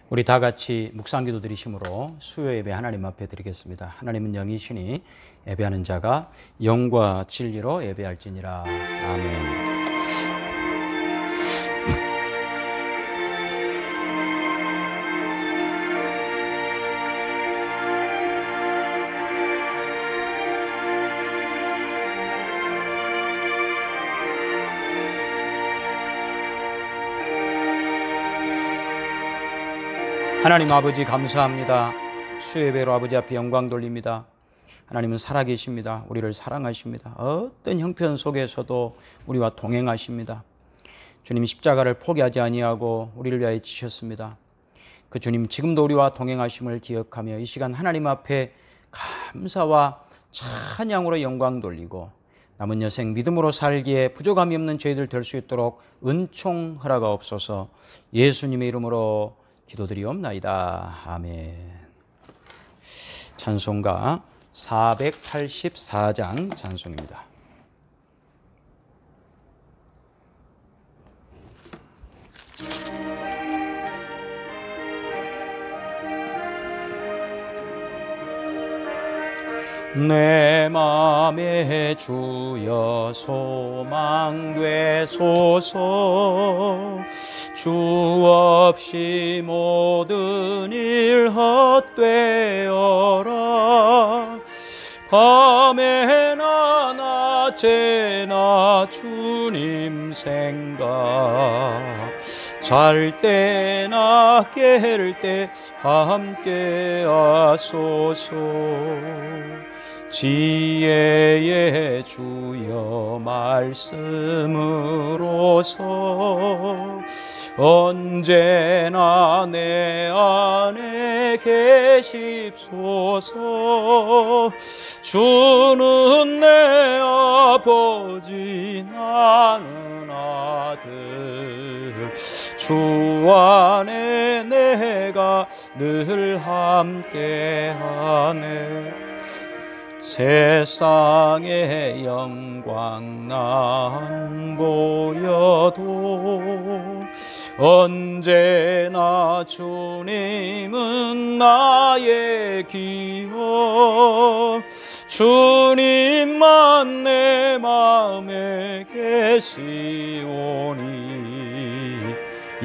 우리 다 같이 묵상기도 드리심으로 수요 예배 하나님 앞에 드리겠습니다. 하나님은 영이시니 예배하는 자가 영과 진리로 예배할지니라. 아멘. 하나님 아버지 감사합니다. 수요예배로 아버지 앞에 영광 돌립니다. 하나님은 살아계십니다. 우리를 사랑하십니다. 어떤 형편 속에서도 우리와 동행하십니다. 주님이 십자가를 포기하지 아니하고 우리를 위하여 지셨습니다. 그 주님 지금도 우리와 동행하심을 기억하며 이 시간 하나님 앞에 감사와 찬양으로 영광 돌리고 남은 여생 믿음으로 살기에 부족함이 없는 저희들 될 수 있도록 은총 허락하옵소서. 예수님의 이름으로 기도드리옵나이다. 아멘. 찬송가 484장 찬송입니다. 내 맘에 주여 소망되소서. 주 없이 모든 일 헛되어라. 밤에나 낮에나 주님 생각, 잘 때나 깰 때 함께 하소서. 지혜의 주여 말씀으로서 언제나 내 안에 계십소서. 주는 내 아버지 나는 아들, 주 안에 내가 늘 함께하네. 세상의 영광 난 보여도 언제나 주님은 나의 기억. 주님만 내 마음에 계시오니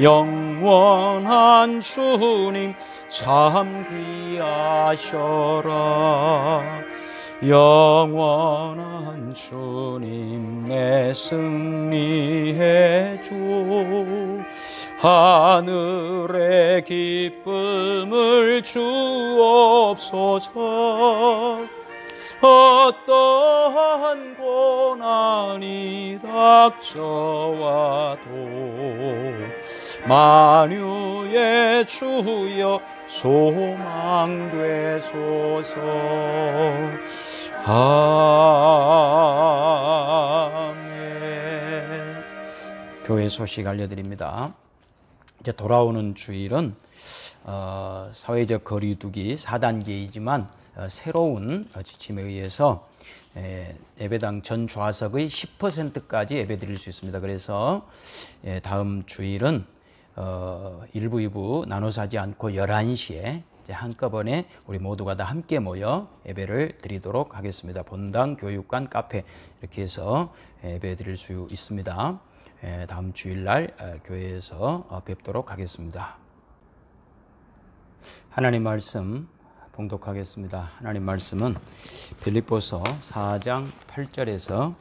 영원한 주님 참 귀하셔라. 영원한 주님 내 승리의 주, 하늘의 기쁨을 주옵소서. 어떠한 고난이 닥쳐와도 만유의 주여 소망되소서. 아멘. 교회 소식 알려드립니다. 이제 돌아오는 주일은 사회적 거리두기 4단계이지만 새로운 지침에 의해서 예배당 전 좌석의 10%까지 예배 드릴 수 있습니다. 그래서 다음 주일은 1부, 2부 나눠서 하지 않고 11시에 이제 한꺼번에 우리 모두가 다 함께 모여 예배를 드리도록 하겠습니다. 본당, 교육관, 카페 이렇게 해서 예배 드릴 수 있습니다. 다음 주일날 교회에서 뵙도록 하겠습니다. 하나님 말씀 봉독하겠습니다. 하나님 말씀은 빌립보서 4장 8절에서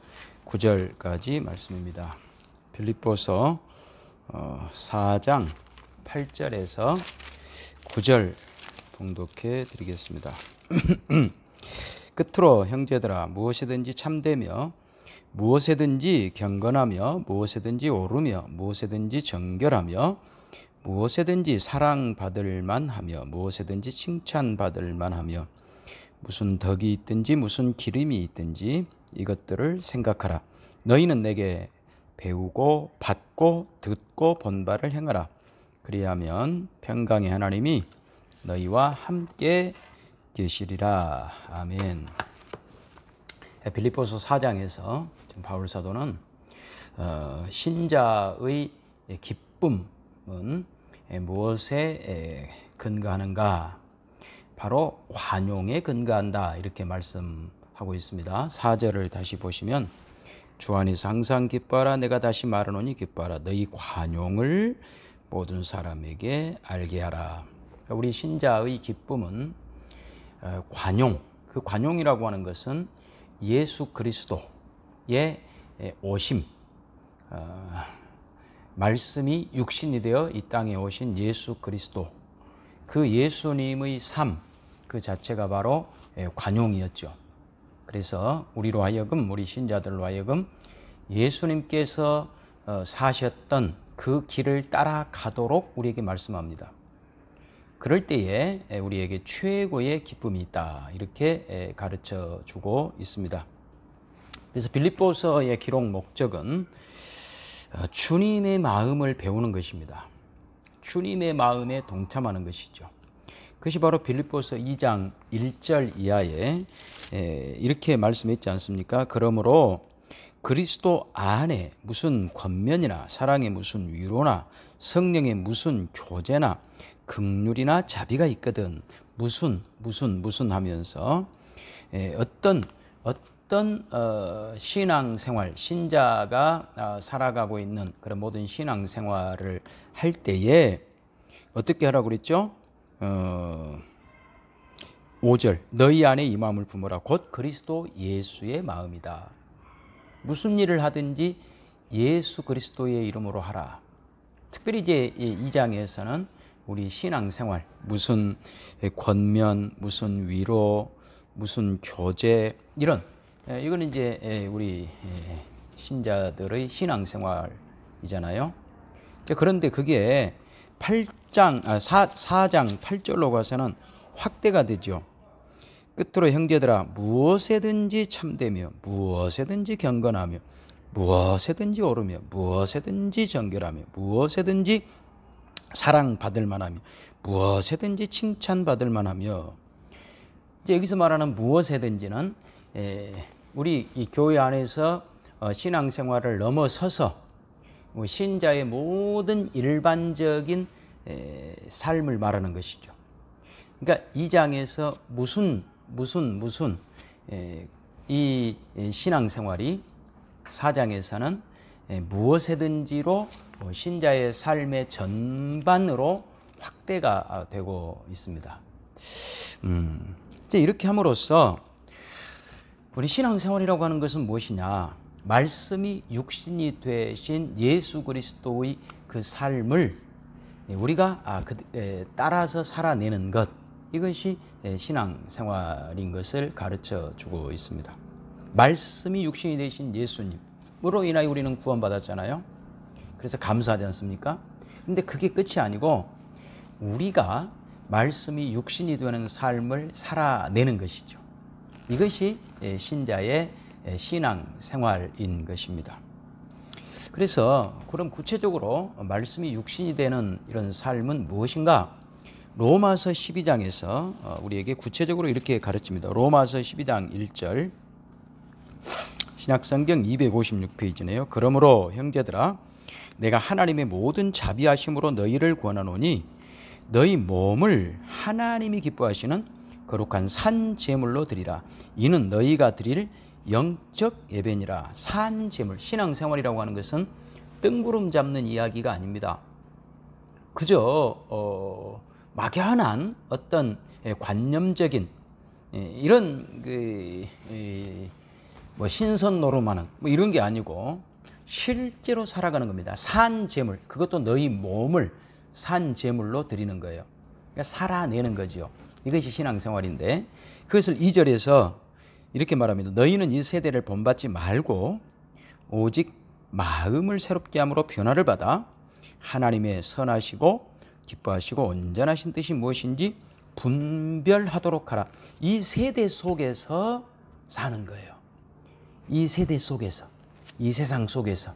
9절까지 말씀입니다. 빌립보서 4장 8절에서 9절 봉독해 드리겠습니다. 끝으로 형제들아 무엇이든지 참되며 무엇에든지 경건하며 무엇에든지 오르며 무엇에든지 정결하며 무엇에든지 사랑받을 만하며 무엇에든지 칭찬받을 만하며 무슨 덕이 있든지 무슨 기름이 있든지 이것들을 생각하라. 너희는 내게 배우고 받고 듣고 본 바를 행하라. 그리하면 평강의 하나님이 너희와 함께 계시리라. 아멘. 빌립보서 4장에서 바울 사도는 신자의 기쁨은 무엇에 근거하는가? 바로 관용에 근거한다 이렇게 말씀하고 있습니다. 4절을 다시 보시면 주 안에서 항상 기뻐하라. 내가 다시 말하노니 기뻐하라. 너희 관용을 모든 사람에게 알게 하라. 우리 신자의 기쁨은 관용, 그 관용이라고 하는 것은 예수 그리스도의 오심, 말씀이 육신이 되어 이 땅에 오신 예수 그리스도, 그 예수님의 삶 그 자체가 바로 관용이었죠. 그래서 우리로 하여금, 우리 신자들로 하여금 예수님께서 사셨던 그 길을 따라가도록 우리에게 말씀합니다. 그럴 때에 우리에게 최고의 기쁨이 있다 이렇게 가르쳐 주고 있습니다. 그래서 빌립보서의 기록 목적은 주님의 마음을 배우는 것입니다. 주님의 마음에 동참하는 것이죠. 그것이 바로 빌립보서 2장 1절 이하에 이렇게 말씀했지 않습니까? 그러므로 그리스도 안에 무슨 권면이나 사랑의 무슨 위로나 성령의 무슨 교제나 긍휼이나 자비가 있거든. 무슨 하면서 어떤 신앙생활, 신자가 살아가고 있는 그런 모든 신앙생활을 할 때에 어떻게 하라고 그랬죠? 5절 너희 안에 이 마음을 품으라. 곧 그리스도 예수의 마음이다. 무슨 일을 하든지 예수 그리스도의 이름으로 하라. 특별히 이제 이 장에서는 우리 신앙생활, 무슨 권면, 무슨 위로, 무슨 교제 이런 이거는 이제 우리 신자들의 신앙생활이잖아요. 그런데 그게 4장 8절로 가서는 확대가 되죠. 끝으로 형제들아 무엇에든지 참되며 무엇에든지 경건하며 무엇에든지 오르며 무엇에든지 정결하며 무엇에든지 사랑받을 만하며 무엇에든지 칭찬받을 만하며 이제 여기서 말하는 무엇에든지는 우리 이 교회 안에서 신앙생활을 넘어서서 신자의 모든 일반적인 삶을 말하는 것이죠. 그러니까 이 장에서 이 신앙생활이 4장에서는 무엇에든지로 신자의 삶의 전반으로 확대가 되고 있습니다. 이제 이렇게 함으로써 우리 신앙생활이라고 하는 것은 무엇이냐? 말씀이 육신이 되신 예수 그리스도의 그 삶을 우리가 따라서 살아내는 것, 이것이 신앙생활인 것을 가르쳐 주고 있습니다. 말씀이 육신이 되신 예수님으로 인하여 우리는 구원받았잖아요. 그래서 감사하지 않습니까? 근데 그게 끝이 아니고 우리가 말씀이 육신이 되는 삶을 살아내는 것이죠. 이것이 신자의 신앙생활인 것입니다. 그래서 그럼 구체적으로 말씀이 육신이 되는 이런 삶은 무엇인가? 로마서 12장에서 우리에게 구체적으로 이렇게 가르칩니다. 로마서 12장 1절 신약성경 256페이지네요. 그러므로 형제들아 내가 하나님의 모든 자비하심으로 너희를 권하노니 너희 몸을 하나님이 기뻐하시는 거룩한 산 제물로 드리라. 이는 너희가 드릴 영적 예배니라. 산 제물, 신앙생활이라고 하는 것은 뜬구름 잡는 이야기가 아닙니다. 그저 막연한 어떤 관념적인 이런 뭐 신선 노름하는 뭐 이런 게 아니고 실제로 살아가는 겁니다. 산 제물, 그것도 너희 몸을 산 제물로 드리는 거예요. 그러니까 살아내는 거죠. 이것이 신앙생활인데 그것을 2절에서 이렇게 말합니다. 너희는 이 세대를 본받지 말고 오직 마음을 새롭게 함으로 변화를 받아 하나님의 선하시고 기뻐하시고 온전하신 뜻이 무엇인지 분별하도록 하라. 이 세대 속에서 사는 거예요. 이 세대 속에서, 이 세상 속에서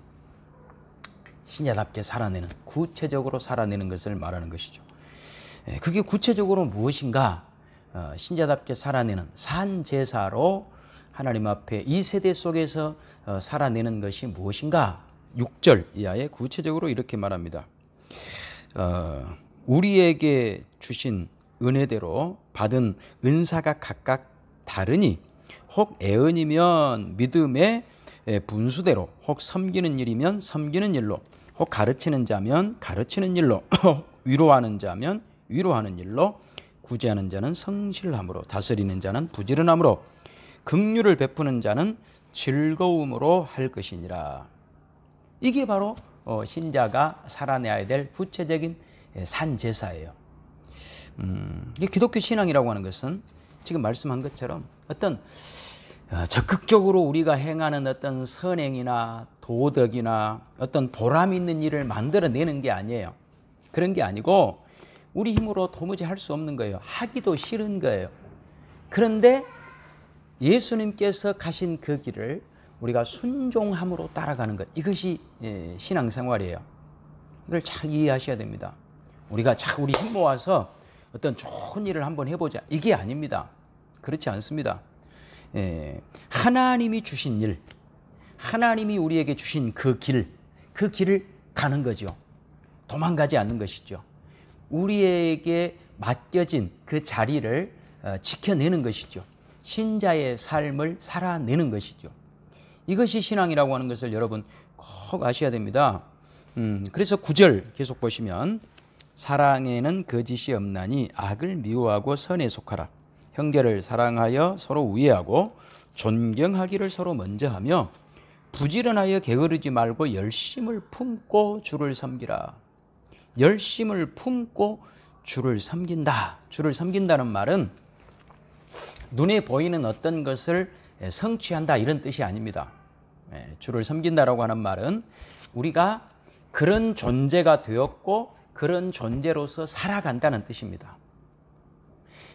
신자답게 살아내는, 구체적으로 살아내는 것을 말하는 것이죠. 그게 구체적으로 무엇인가? 신자답게 살아내는 산제사로 하나님 앞에 이 세대 속에서 살아내는 것이 무엇인가? 6절 이하에 구체적으로 이렇게 말합니다. 우리에게 주신 은혜대로 받은 은사가 각각 다르니 혹 애언이면 믿음의 분수대로, 혹 섬기는 일이면 섬기는 일로, 혹 가르치는 자면 가르치는 일로, 혹 위로하는 자면 위로하는 일로, 구제하는 자는 성실함으로, 다스리는 자는 부지런함으로, 긍휼을 베푸는 자는 즐거움으로 할 것이니라. 이게 바로 신자가 살아내야 될 구체적인 산제사예요. 기독교 신앙이라고 하는 것은 지금 말씀한 것처럼 어떤 적극적으로 우리가 행하는 어떤 선행이나 도덕이나 어떤 보람 있는 일을 만들어내는 게 아니에요. 그런 게 아니고 우리 힘으로 도무지 할 수 없는 거예요. 하기도 싫은 거예요. 그런데 예수님께서 가신 그 길을 우리가 순종함으로 따라가는 것, 이것이 신앙생활이에요. 이걸 잘 이해하셔야 됩니다. 우리가 우리 힘 모아서 어떤 좋은 일을 한번 해보자, 이게 아닙니다. 그렇지 않습니다. 하나님이 주신 일, 하나님이 우리에게 주신 그 길을 가는 거죠. 도망가지 않는 것이죠. 우리에게 맡겨진 그 자리를 지켜내는 것이죠. 신자의 삶을 살아내는 것이죠. 이것이 신앙이라고 하는 것을 여러분 꼭 아셔야 됩니다. 그래서 9절 계속 보시면, 사랑에는 거짓이 없나니 악을 미워하고 선에 속하라. 형제를 사랑하여 서로 우애하고 존경하기를 서로 먼저 하며 부지런하여 게으르지 말고 열심을 품고 주를 섬기라. 열심을 품고 주를 섬긴다. 주를 섬긴다는 말은 눈에 보이는 어떤 것을 성취한다, 이런 뜻이 아닙니다. 주를 섬긴다라고 하는 말은 우리가 그런 존재가 되었고 그런 존재로서 살아간다는 뜻입니다.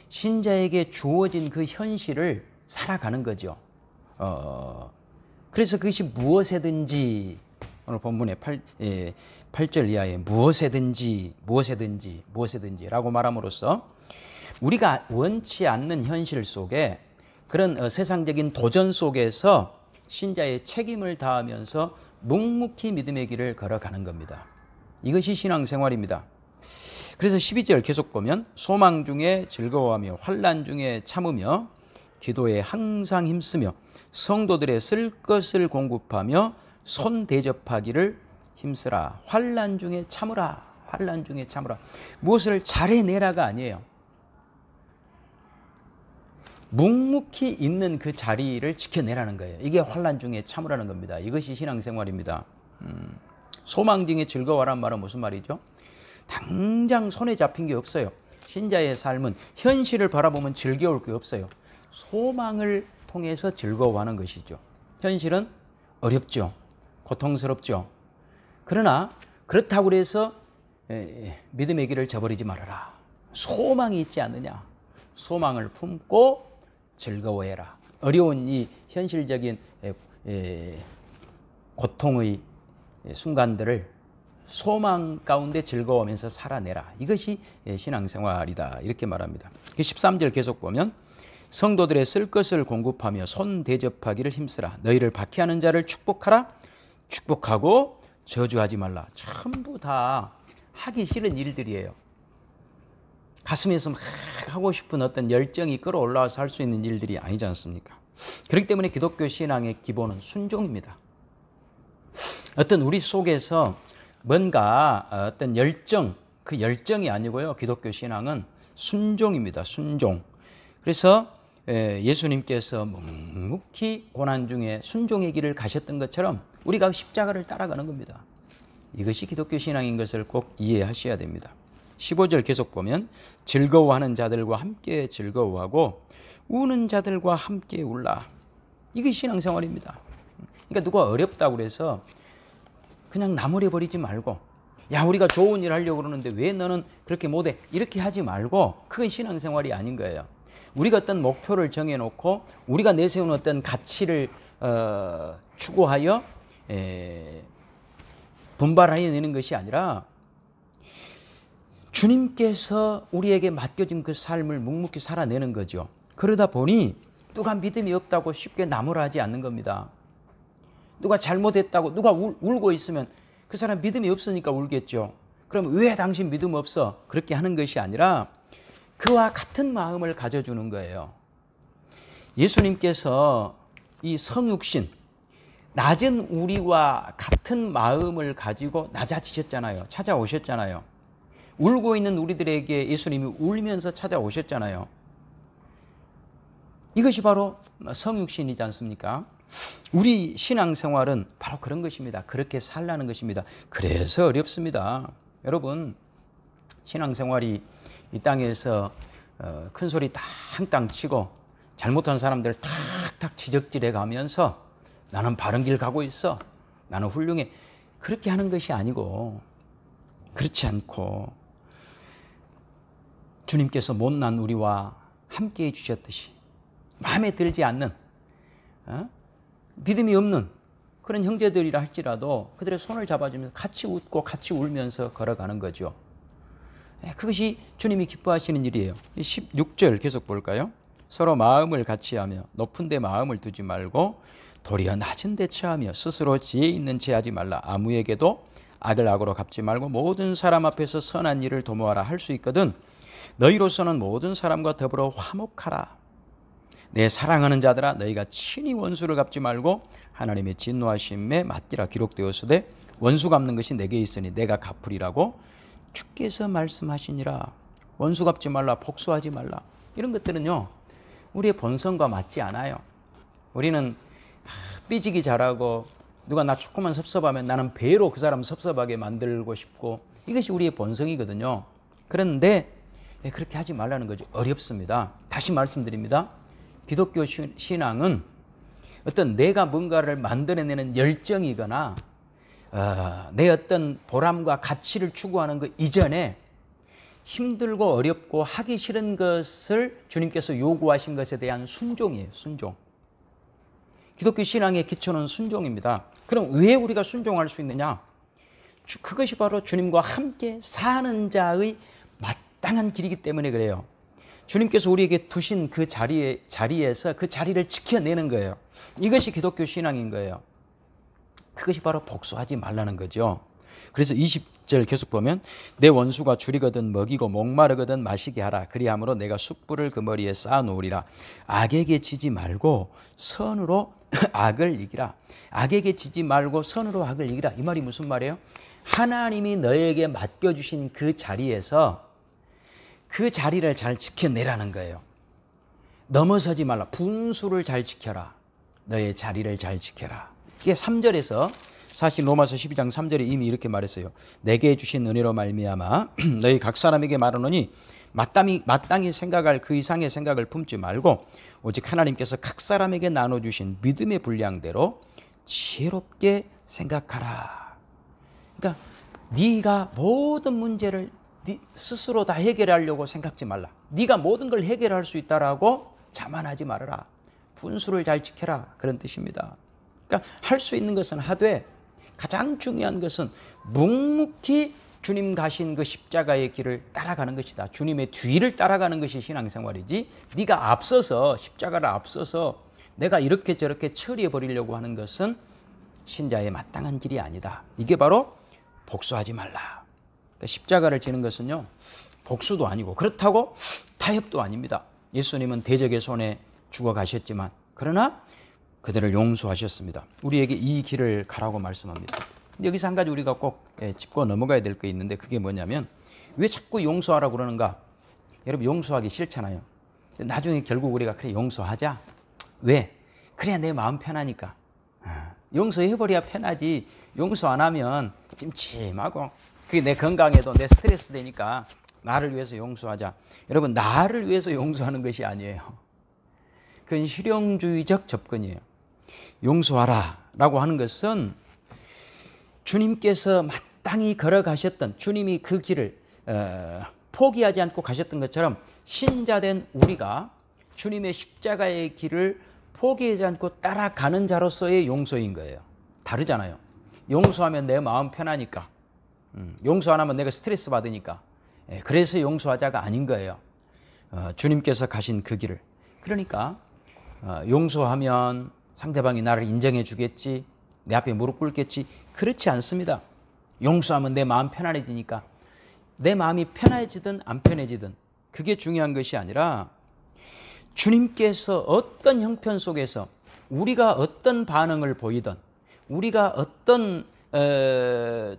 신자에게 주어진 그 현실을 살아가는 거죠. 그래서 그것이 무엇이든지, 오늘 본문의 8절 이하에 무엇이든지 라고 말함으로써 우리가 원치 않는 현실 속에, 그런 세상적인 도전 속에서 신자의 책임을 다하면서 묵묵히 믿음의 길을 걸어가는 겁니다. 이것이 신앙생활입니다. 그래서 12절 계속 보면, 소망 중에 즐거워하며 환난 중에 참으며 기도에 항상 힘쓰며 성도들의 쓸 것을 공급하며 손 대접하기를 힘쓰라. 환난 중에 참으라. 환난 중에 참으라. 무엇을 잘해내라가 아니에요. 묵묵히 있는 그 자리를 지켜내라는 거예요. 이게 환난 중에 참으라는 겁니다. 이것이 신앙생활입니다. 소망 중에 즐거워하란 말은 무슨 말이죠? 당장 손에 잡힌 게 없어요. 신자의 삶은 현실을 바라보면 즐거울 게 없어요. 소망을 통해서 즐거워하는 것이죠. 현실은 어렵죠. 고통스럽죠. 그러나 그렇다고 해서 믿음의 길을 저버리지 말아라. 소망이 있지 않느냐. 소망을 품고 즐거워해라. 어려운 이 현실적인 고통의 순간들을 소망 가운데 즐거워하면서 살아내라. 이것이 신앙생활이다. 이렇게 말합니다. 13절 계속 보면, 성도들의 쓸 것을 공급하며 손 대접하기를 힘쓰라. 너희를 박해하는 자를 축복하라. 축복하고 저주하지 말라. 전부 다 하기 싫은 일들이에요. 가슴에서 막 하고 싶은 어떤 열정이 끌어올라와서 할 수 있는 일들이 아니지 않습니까? 그렇기 때문에 기독교 신앙의 기본은 순종입니다. 어떤 우리 속에서 뭔가 어떤 열정, 그 열정이 아니고요. 기독교 신앙은 순종입니다. 순종. 그래서 예수님께서 묵묵히 고난 중에 순종의 길을 가셨던 것처럼 우리가 십자가를 따라가는 겁니다. 이것이 기독교 신앙인 것을 꼭 이해하셔야 됩니다. 15절 계속 보면, 즐거워하는 자들과 함께 즐거워하고 우는 자들과 함께 울라. 이게 신앙생활입니다. 그러니까 누가 어렵다고 그래서 그냥 나무래버리지 말고, 야, 우리가 좋은 일 하려고 그러는데 왜 너는 그렇게 못해? 이렇게 하지 말고, 그건 신앙생활이 아닌 거예요. 우리가 어떤 목표를 정해놓고 우리가 내세운 어떤 가치를 추구하여 분발하여 내는 것이 아니라, 주님께서 우리에게 맡겨진 그 삶을 묵묵히 살아내는 거죠. 그러다 보니 누가 믿음이 없다고 쉽게 나무라지 않는 겁니다. 누가 잘못했다고 누가 울고 있으면 그 사람 믿음이 없으니까 울겠죠. 그럼 왜 당신 믿음 없어? 그렇게 하는 것이 아니라 그와 같은 마음을 가져주는 거예요. 예수님께서 이 성육신, 낮은 우리와 같은 마음을 가지고 낮아지셨잖아요. 찾아오셨잖아요. 울고 있는 우리들에게 예수님이 울면서 찾아오셨잖아요. 이것이 바로 성육신이지 않습니까? 우리 신앙생활은 바로 그런 것입니다. 그렇게 살라는 것입니다. 그래서 어렵습니다. 여러분, 신앙생활이 이 땅에서 큰 소리 탕탕 치고 잘못한 사람들 탁탁 지적질해 가면서 나는 바른 길 가고 있어, 나는 훌륭해, 그렇게 하는 것이 아니고, 그렇지 않고 주님께서 못난 우리와 함께 해주셨듯이 마음에 들지 않는 믿음이 없는 그런 형제들이라 할지라도 그들의 손을 잡아주면서 같이 웃고 같이 울면서 걸어가는 거죠. 그것이 주님이 기뻐하시는 일이에요. 16절 계속 볼까요? 서로 마음을 같이하며 높은 데 마음을 두지 말고 도리어 낮은 데 처하며 스스로 지혜 있는 채 하지 말라. 아무에게도 악을 악으로 갚지 말고 모든 사람 앞에서 선한 일을 도모하라. 할 수 있거든 너희로서는 모든 사람과 더불어 화목하라. 내 사랑하는 자들아, 너희가 친히 원수를 갚지 말고 하나님의 진노하심에 맡기라. 기록되었으되 원수 갚는 것이 내게 있으니 내가 갚으리라고 주께서 말씀하시니라. 원수 갚지 말라, 복수하지 말라, 이런 것들은요 우리의 본성과 맞지 않아요. 우리는 삐지기 잘하고 누가 나 조금만 섭섭하면 나는 배로 그 사람 섭섭하게 만들고 싶고, 이것이 우리의 본성이거든요. 그런데 그렇게 하지 말라는 거죠. 어렵습니다. 다시 말씀드립니다. 기독교 신앙은 어떤 내가 뭔가를 만들어내는 열정이거나 내 어떤 보람과 가치를 추구하는 것 이전에 힘들고 어렵고 하기 싫은 것을 주님께서 요구하신 것에 대한 순종이에요. 순종. 기독교 신앙의 기초는 순종입니다. 그럼 왜 우리가 순종할 수 있느냐? 그것이 바로 주님과 함께 사는 자의 마땅한 길이기 때문에 그래요. 주님께서 우리에게 두신 그 자리에서 그 자리를 지켜내는 거예요. 이것이 기독교 신앙인 거예요. 그것이 바로 복수하지 말라는 거죠. 그래서 20절 계속 보면 내 원수가 줄이거든 먹이고 목마르거든 마시게 하라. 그리함으로 내가 숯불을 그 머리에 쌓아놓으리라. 악에게 지지 말고 선으로 악을 이기라. 악에게 지지 말고 선으로 악을 이기라. 이 말이 무슨 말이에요? 하나님이 너에게 맡겨주신 그 자리에서 그 자리를 잘 지켜내라는 거예요. 넘어서지 말라. 분수를 잘 지켜라. 너의 자리를 잘 지켜라. 이게 3절에서 사실 로마서 12장 3절에 이미 이렇게 말했어요. 내게 주신 은혜로 말미암아 너희 각 사람에게 말하노니 마땅히 생각할 그 이상의 생각을 품지 말고 오직 하나님께서 각 사람에게 나눠주신 믿음의 분량대로 지혜롭게 생각하라. 그러니까 네가 모든 문제를 스스로 다 해결하려고 생각지 말라. 네가 모든 걸 해결할 수 있다라고 자만하지 말아라. 분수를 잘 지켜라. 그런 뜻입니다. 그러니까 할 수 있는 것은 하되 가장 중요한 것은 묵묵히 주님 가신 그 십자가의 길을 따라가는 것이다. 주님의 뒤를 따라가는 것이 신앙생활이지, 네가 앞서서 십자가를 앞서서 내가 이렇게 저렇게 처리해 버리려고 하는 것은 신자의 마땅한 길이 아니다. 이게 바로 복수하지 말라. 십자가를 지는 것은요 복수도 아니고 그렇다고 타협도 아닙니다. 예수님은 대적의 손에 죽어가셨지만 그러나 그들을 용서하셨습니다. 우리에게 이 길을 가라고 말씀합니다. 여기서 한 가지 우리가 꼭 짚고 넘어가야 될 게 있는데, 그게 뭐냐면 왜 자꾸 용서하라고 그러는가? 여러분, 용서하기 싫잖아요. 나중에 결국 우리가 그래 용서하자. 왜? 그래야 내 마음 편하니까. 용서해버려야 편하지. 용서 안 하면 찜찜하고 그게 내 건강에도 내 스트레스 되니까 나를 위해서 용서하자. 여러분, 나를 위해서 용서하는 것이 아니에요. 그건 실용주의적 접근이에요. 용서하라 라고 하는 것은 주님께서 마땅히 걸어가셨던, 주님이 그 길을 포기하지 않고 가셨던 것처럼 신자된 우리가 주님의 십자가의 길을 포기하지 않고 따라가는 자로서의 용서인 거예요. 다르잖아요. 용서하면 내 마음 편하니까, 용서 안 하면 내가 스트레스 받으니까, 그래서 용서하자가 아닌 거예요. 주님께서 가신 그 길을. 그러니까 용서하면 상대방이 나를 인정해 주겠지, 내 앞에 무릎 꿇겠지, 그렇지 않습니다. 용서하면 내 마음 편안해지니까 내 마음이 편해지든 안 편해지든 그게 중요한 것이 아니라 주님께서 어떤 형편 속에서 우리가 어떤 반응을 보이든 우리가 어떤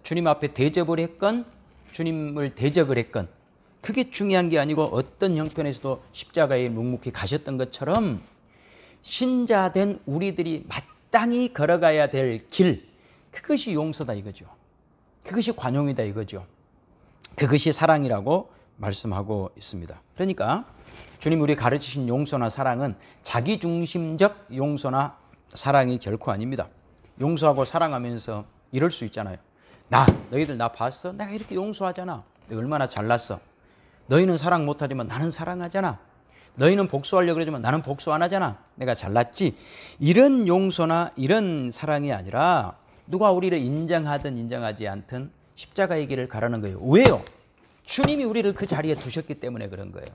주님 앞에 대접을 했건 주님을 대적을 했건 그게 중요한 게 아니고 어떤 형편에서도 십자가에 묵묵히 가셨던 것처럼 신자된 우리들이 마땅히 걸어가야 될 길, 그것이 용서다 이거죠. 그것이 관용이다 이거죠. 그것이 사랑이라고 말씀하고 있습니다. 그러니까 주님 우리 가르치신 용서나 사랑은 자기중심적 용서나 사랑이 결코 아닙니다. 용서하고 사랑하면서 이럴 수 있잖아요. 너희들 나 봤어? 내가 이렇게 용서하잖아. 내가 얼마나 잘났어. 너희는 사랑 못하지만 나는 사랑하잖아. 너희는 복수하려고 그러지만 나는 복수 안 하잖아. 내가 잘났지. 이런 용서나 이런 사랑이 아니라 누가 우리를 인정하든 인정하지 않든 십자가의 길을 가라는 거예요. 왜요? 주님이 우리를 그 자리에 두셨기 때문에 그런 거예요.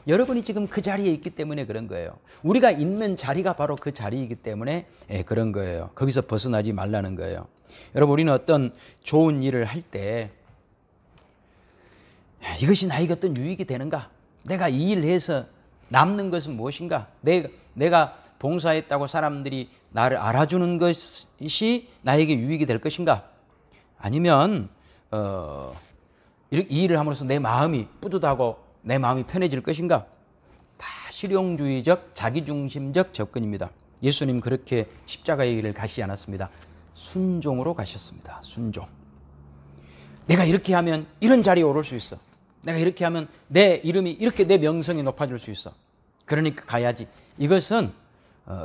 여러분이 지금 그 자리에 있기 때문에 그런 거예요. 우리가 있는 자리가 바로 그 자리이기 때문에 그런 거예요. 거기서 벗어나지 말라는 거예요. 여러분 우리는 어떤 좋은 일을 할 때 이것이 나에게 어떤 유익이 되는가? 내가 이 일을 해서 남는 것은 무엇인가? 내가 봉사했다고 사람들이 나를 알아주는 것이 나에게 유익이 될 것인가? 아니면 이 일을 함으로써 내 마음이 뿌듯하고 내 마음이 편해질 것인가? 다 실용주의적 자기중심적 접근입니다. 예수님 그렇게 십자가의 길을 가시지 않았습니다. 순종으로 가셨습니다. 순종. 내가 이렇게 하면 이런 자리에 오를 수 있어. 내가 이렇게 하면 내 이름이 이렇게 내 명성이 높아질 수 있어. 그러니까 가야지. 이것은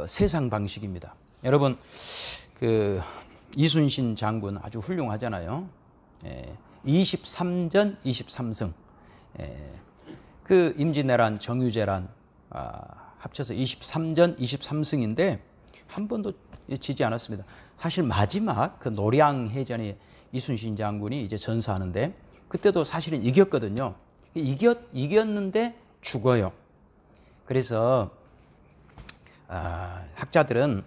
세상 방식입니다. 여러분 그 이순신 장군 아주 훌륭하잖아요. 23전 23승. 그 임진왜란 정유재란 합쳐서 23전 23승인데 한 번도 지지 않았습니다. 사실 마지막 그 노량해전에 이순신 장군이 이제 전사하는데 그때도 사실은 이겼거든요. 이겼는데 죽어요. 그래서 학자들은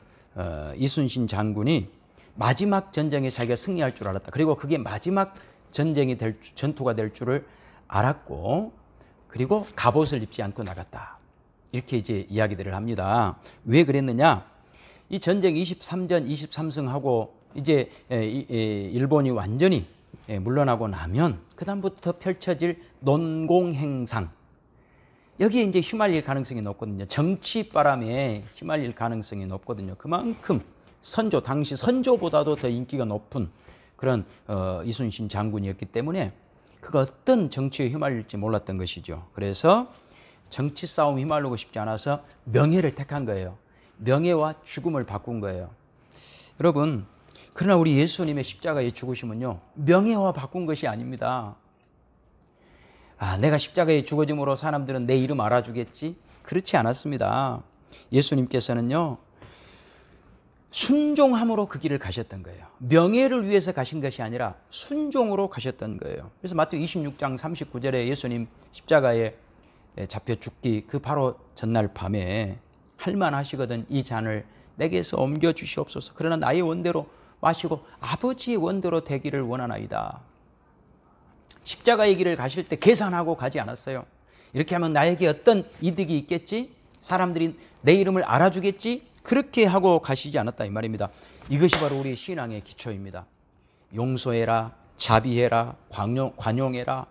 이순신 장군이 마지막 전쟁에 자기가 승리할 줄 알았다. 그리고 그게 마지막 전투가 될 줄을 알았고, 그리고 갑옷을 입지 않고 나갔다. 이렇게 이제 이야기들을 합니다. 왜 그랬느냐? 이 전쟁 23전 23승하고 이제 일본이 완전히 물러나고 나면 그다음부터 펼쳐질 논공행상, 여기에 이제 휘말릴 가능성이 높거든요. 정치 바람에 휘말릴 가능성이 높거든요. 그만큼 당시 선조보다도 더 인기가 높은 그런 이순신 장군이었기 때문에 그가 어떤 정치에 휘말릴지 몰랐던 것이죠. 그래서 정치 싸움에 휘말리고 싶지 않아서 명예를 택한 거예요. 명예와 죽음을 바꾼 거예요. 여러분, 그러나 우리 예수님의 십자가의 죽으심은요, 명예와 바꾼 것이 아닙니다. 내가 십자가에 죽어짐으로 사람들은 내 이름 알아주겠지? 그렇지 않았습니다. 예수님께서는요, 순종함으로 그 길을 가셨던 거예요. 명예를 위해서 가신 것이 아니라 순종으로 가셨던 거예요. 그래서 마태복음 26장 39절에 예수님 십자가에 잡혀 죽기 그 바로 전날 밤에 할만하시거든 이 잔을 내게서 옮겨 주시옵소서. 그러나 나의 원대로 마시고 아버지의 원대로 되기를 원하나이다. 십자가의 길을 가실 때 계산하고 가지 않았어요. 이렇게 하면 나에게 어떤 이득이 있겠지? 사람들이 내 이름을 알아주겠지? 그렇게 하고 가시지 않았다 이 말입니다. 이것이 바로 우리 신앙의 기초입니다. 용서해라, 자비해라, 관용해라,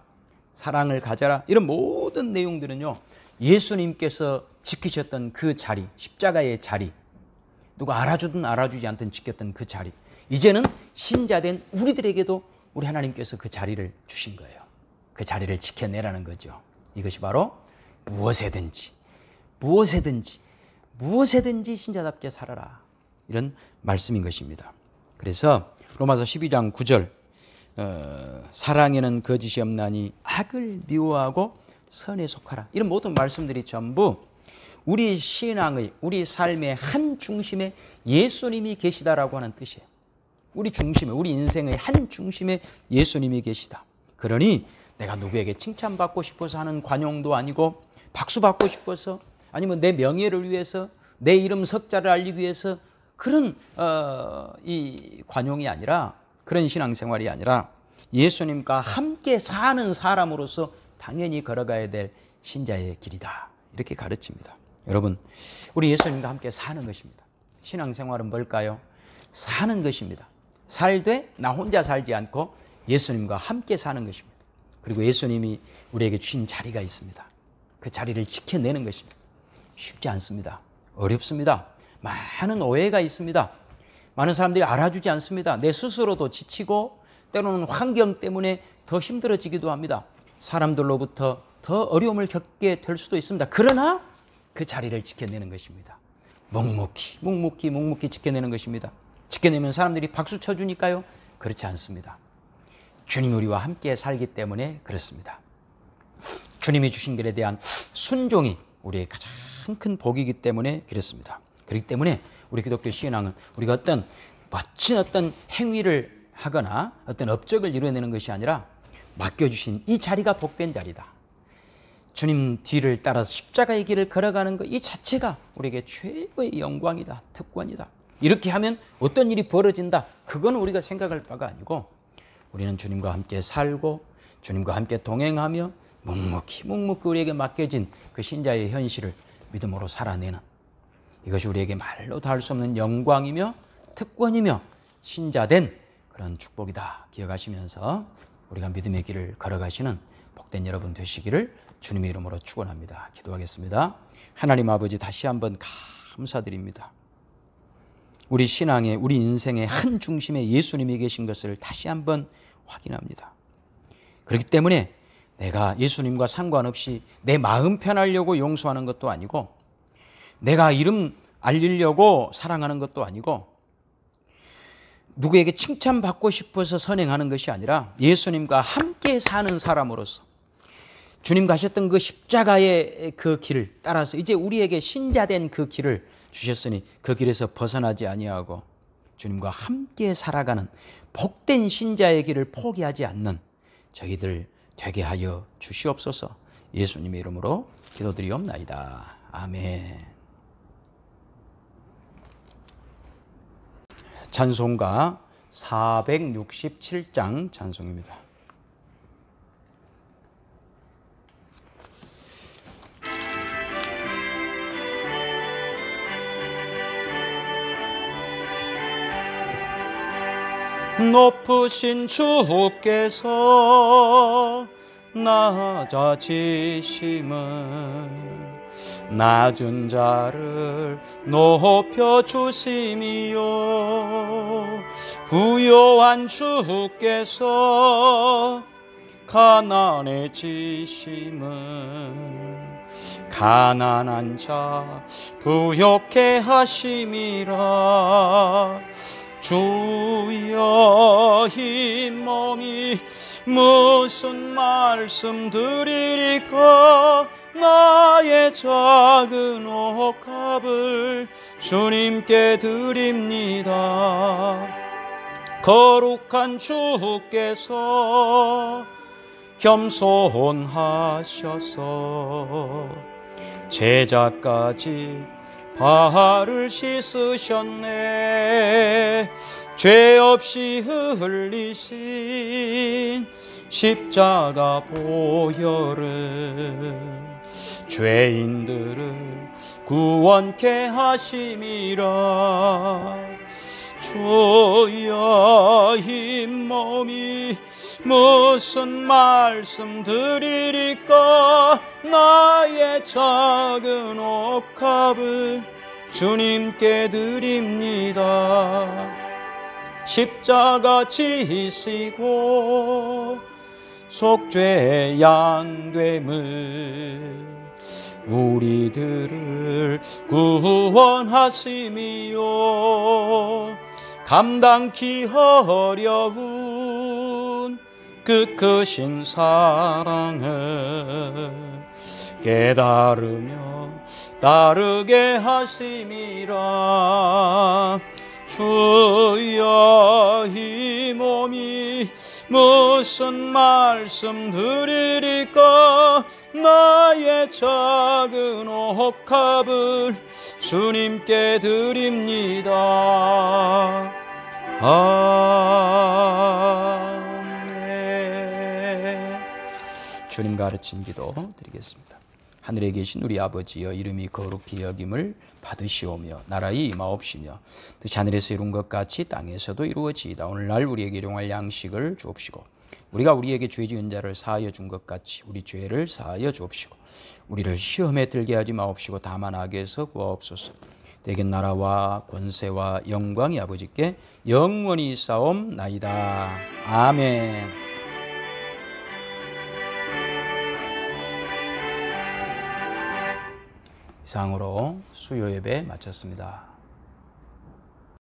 사랑을 가져라, 이런 모든 내용들은요, 예수님께서 지키셨던 그 자리, 십자가의 자리, 누가 알아주든 알아주지 않든 지켰던 그 자리, 이제는 신자된 우리들에게도 우리 하나님께서 그 자리를 주신 거예요. 그 자리를 지켜내라는 거죠. 이것이 바로 무엇에든지 신자답게 살아라, 이런 말씀인 것입니다. 그래서 로마서 12장 9절 사랑에는 거짓이 없나니 악을 미워하고 선에 속하라, 이런 모든 말씀들이 전부 우리 신앙의, 우리 삶의 한 중심에 예수님이 계시다라고 하는 뜻이에요. 우리 중심에, 우리 인생의 한 중심에 예수님이 계시다. 그러니 내가 누구에게 칭찬받고 싶어서 하는 관용도 아니고, 박수 받고 싶어서, 아니면 내 명예를 위해서, 내 이름 석자를 알리기 위해서 그런 이 관용이 아니라, 그런 신앙생활이 아니라 예수님과 함께 사는 사람으로서 당연히 걸어가야 될 신자의 길이다. 이렇게 가르칩니다. 여러분, 우리 예수님과 함께 사는 것입니다. 신앙생활은 뭘까요? 사는 것입니다. 살되 나 혼자 살지 않고 예수님과 함께 사는 것입니다. 그리고 예수님이 우리에게 주신 자리가 있습니다. 그 자리를 지켜내는 것입니다. 쉽지 않습니다. 어렵습니다. 많은 오해가 있습니다. 많은 사람들이 알아주지 않습니다. 내 스스로도 지치고 때로는 환경 때문에 더 힘들어지기도 합니다. 사람들로부터 더 어려움을 겪게 될 수도 있습니다. 그러나 그 자리를 지켜내는 것입니다. 묵묵히 지켜내는 것입니다. 지켜내면 사람들이 박수 쳐주니까요? 그렇지 않습니다. 주님이 우리와 함께 살기 때문에 그렇습니다. 주님이 주신 길에 대한 순종이 우리의 가장 큰 복이기 때문에 그렇습니다. 그렇기 때문에 우리 기독교 신앙은 우리가 어떤 멋진 행위를 하거나 어떤 업적을 이루어내는 것이 아니라 맡겨주신 이 자리가 복된 자리다. 주님 뒤를 따라서 십자가의 길을 걸어가는 것 이 자체가 우리에게 최고의 영광이다. 특권이다. 이렇게 하면 어떤 일이 벌어진다. 그건 우리가 생각할 바가 아니고 우리는 주님과 함께 살고 주님과 함께 동행하며 묵묵히 우리에게 맡겨진 그 신자의 현실을 믿음으로 살아내는 이것이 우리에게 말로 다 할 수 없는 영광이며 특권이며 신자된 그런 축복이다. 기억하시면서 우리가 믿음의 길을 걸어가시는 복된 여러분 되시기를 주님의 이름으로 축원합니다. 기도하겠습니다. 하나님 아버지, 다시 한번 감사드립니다. 우리 신앙의, 우리 인생의 한 중심에 예수님이 계신 것을 다시 한번 확인합니다. 그렇기 때문에 내가 예수님과 상관없이 내 마음 편하려고 용서하는 것도 아니고 내가 이름 알리려고 사랑하는 것도 아니고 누구에게 칭찬받고 싶어서 선행하는 것이 아니라 예수님과 함께 사는 사람으로서 주님 가셨던 그 십자가의 그 길을 따라서 이제 우리에게 신자된 그 길을 주셨으니 그 길에서 벗어나지 아니하고 주님과 함께 살아가는 복된 신자의 길을 포기하지 않는 저희들 되게 하여 주시옵소서. 예수님의 이름으로 기도드리옵나이다. 아멘. 찬송가 467장 찬송입니다. 높으신 주께서 낮아지심은 낮은 자를 높여주심이요 부요한 주께서 가난해지심은 가난한 자 부욕해 하심이라 주여 이 몸이 무슨 말씀 드리리까 나의 작은 옥합을 주님께 드립니다. 거룩한 주께서 겸손하셔서 제자까지 발을 씻으셨네. 죄 없이 흘리신 십자가 보혈을 죄인들을 구원케 하심이라. 주여 이 몸이 무슨 말씀 드리리까 나의 작은 옥합을 주님께 드립니다. 십자가 지시고 속죄 양됨을 우리들을 구원하심이요 감당키 어려운 그 크신 사랑을 깨달으며 따르게 하심이라. 주여 이 몸이 무슨 말씀 드리리까 나의 작은 옥합을 주님께 드립니다. 아멘. 주님 가르친 기도 드리겠습니다. 하늘에 계신 우리 아버지여, 이름이 거룩히 여김을 받으시오며 나라의 임하옵시며 뜻이 하늘에서 이룬 것 같이 땅에서도 이루어지이다. 오늘날 우리에게 일용할 양식을 주옵시고 우리가 우리에게 죄 지은 자를 사하여 준 것 같이 우리 죄를 사하여 주옵시고 우리를 시험에 들게 하지 마옵시고 다만 악에서 구하옵소서. 대개 나라와 권세와 영광이 아버지께 영원히 싸움나이다. 아멘. 이상으로 수요 예배 마쳤습니다.